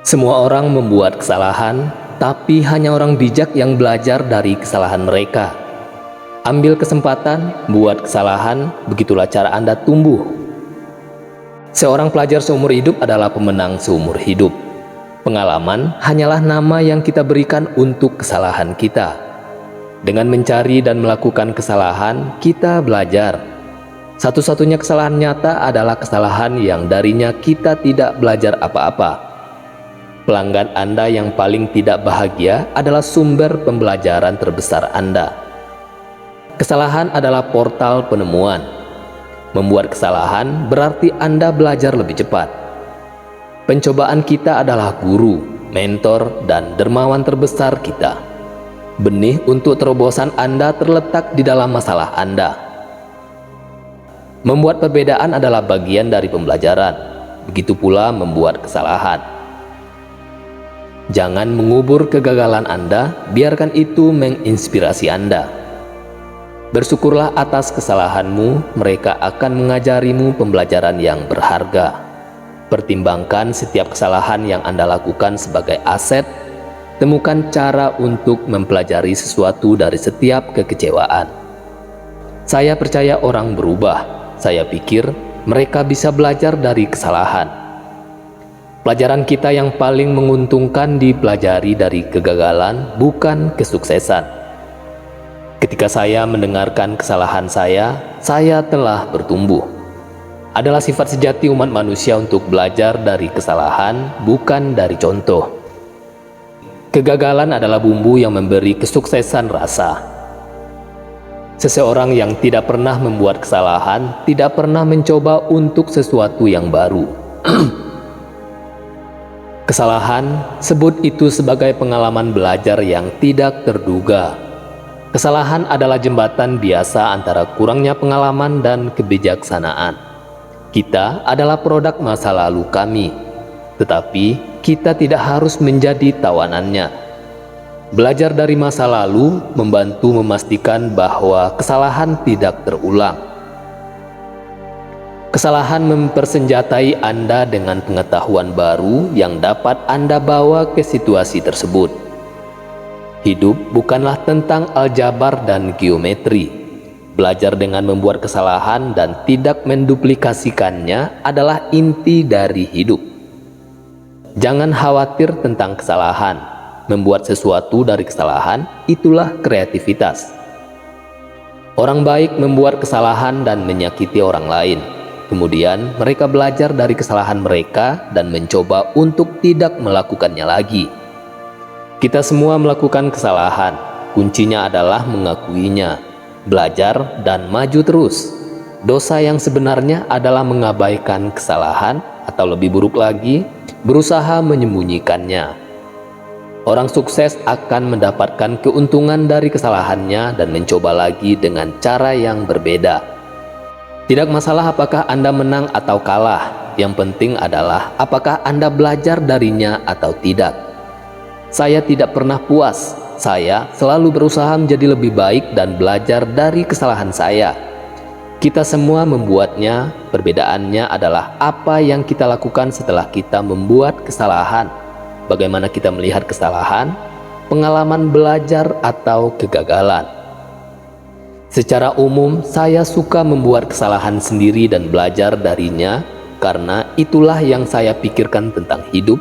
Semua orang membuat kesalahan, tapi hanya orang bijak yang belajar dari kesalahan mereka. Ambil kesempatan, buat kesalahan, begitulah cara Anda tumbuh. Seorang pelajar seumur hidup adalah pemenang seumur hidup. Pengalaman hanyalah nama yang kita berikan untuk kesalahan kita. Dengan mencari dan melakukan kesalahan, kita belajar. Satu-satunya kesalahan nyata adalah kesalahan yang darinya kita tidak belajar apa-apa. Pelanggan Anda yang paling tidak bahagia adalah sumber pembelajaran terbesar Anda. Kesalahan adalah portal penemuan. Membuat kesalahan berarti Anda belajar lebih cepat. Pencobaan kita adalah guru, mentor, dan dermawan terbesar kita. Benih untuk terobosan Anda terletak di dalam masalah Anda. Membuat perbedaan adalah bagian dari pembelajaran. Begitu pula membuat kesalahan. Jangan mengubur kegagalan Anda, biarkan itu menginspirasi Anda. Bersyukurlah atas kesalahanmu, mereka akan mengajarimu pembelajaran yang berharga. Pertimbangkan setiap kesalahan yang Anda lakukan sebagai aset. Temukan cara untuk mempelajari sesuatu dari setiap kekecewaan. Saya percaya orang berubah. Saya pikir mereka bisa belajar dari kesalahan. Pelajaran kita yang paling menguntungkan dipelajari dari kegagalan, bukan kesuksesan. Ketika saya mendengarkan kesalahan saya telah bertumbuh. Adalah sifat sejati umat manusia untuk belajar dari kesalahan, bukan dari contoh. Kegagalan adalah bumbu yang memberi kesuksesan rasa. Seseorang yang tidak pernah membuat kesalahan, tidak pernah mencoba untuk sesuatu yang baru. Kesalahan, sebut itu sebagai pengalaman belajar yang tidak terduga. Kesalahan adalah jembatan biasa antara kurangnya pengalaman dan kebijaksanaan. Kita adalah produk masa lalu kami, tetapi kita tidak harus menjadi tawanannya. Belajar dari masa lalu membantu memastikan bahwa kesalahan tidak terulang. Kesalahan mempersenjatai Anda dengan pengetahuan baru yang dapat Anda bawa ke situasi tersebut. Hidup bukanlah tentang aljabar dan geometri. Belajar dengan membuat kesalahan dan tidak menduplikasikannya adalah inti dari hidup. Jangan khawatir tentang kesalahan. Membuat sesuatu dari kesalahan, itulah kreativitas. Orang baik membuat kesalahan dan menyakiti orang lain. Kemudian mereka belajar dari kesalahan mereka dan mencoba untuk tidak melakukannya lagi. Kita semua melakukan kesalahan. Kuncinya adalah mengakuinya, belajar dan maju terus. Dosa yang sebenarnya adalah mengabaikan kesalahan atau lebih buruk lagi, berusaha menyembunyikannya. Orang sukses akan mendapatkan keuntungan dari kesalahannya dan mencoba lagi dengan cara yang berbeda. Tidak masalah apakah Anda menang atau kalah, yang penting adalah apakah Anda belajar darinya atau tidak. Saya tidak pernah puas, saya selalu berusaha menjadi lebih baik dan belajar dari kesalahan saya. Kita semua membuatnya, perbedaannya adalah apa yang kita lakukan setelah kita membuat kesalahan. Bagaimana kita melihat kesalahan, pengalaman belajar atau kegagalan. Secara umum, saya suka membuat kesalahan sendiri dan belajar darinya karena itulah yang saya pikirkan tentang hidup.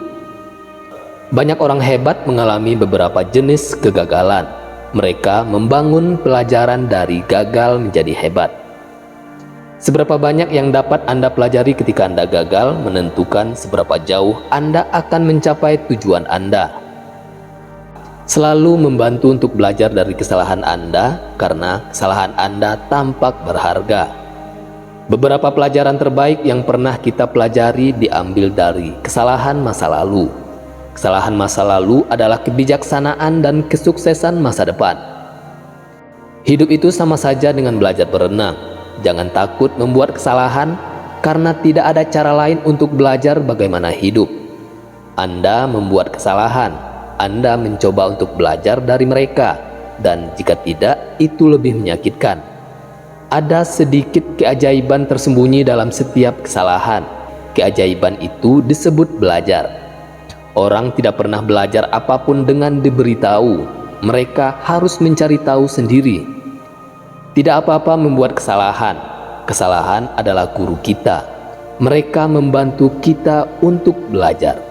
Banyak orang hebat mengalami beberapa jenis kegagalan. Mereka membangun pelajaran dari gagal menjadi hebat. Seberapa banyak yang dapat Anda pelajari ketika Anda gagal menentukan seberapa jauh Anda akan mencapai tujuan Anda. Selalu membantu untuk belajar dari kesalahan Anda karena kesalahan Anda tampak berharga. Beberapa pelajaran terbaik yang pernah kita pelajari diambil dari kesalahan masa lalu. Kesalahan masa lalu adalah kebijaksanaan dan kesuksesan masa depan. Hidup itu sama saja dengan belajar berenang. Jangan takut membuat kesalahan karena tidak ada cara lain untuk belajar bagaimana hidup. Anda membuat kesalahan, Anda mencoba untuk belajar dari mereka, dan jika tidak, itu lebih menyakitkan. Ada sedikit keajaiban tersembunyi dalam setiap kesalahan. Keajaiban itu disebut belajar. Orang tidak pernah belajar apapun dengan diberitahu. Mereka harus mencari tahu sendiri. Tidak apa-apa membuat kesalahan. Kesalahan adalah guru kita. Mereka membantu kita untuk belajar.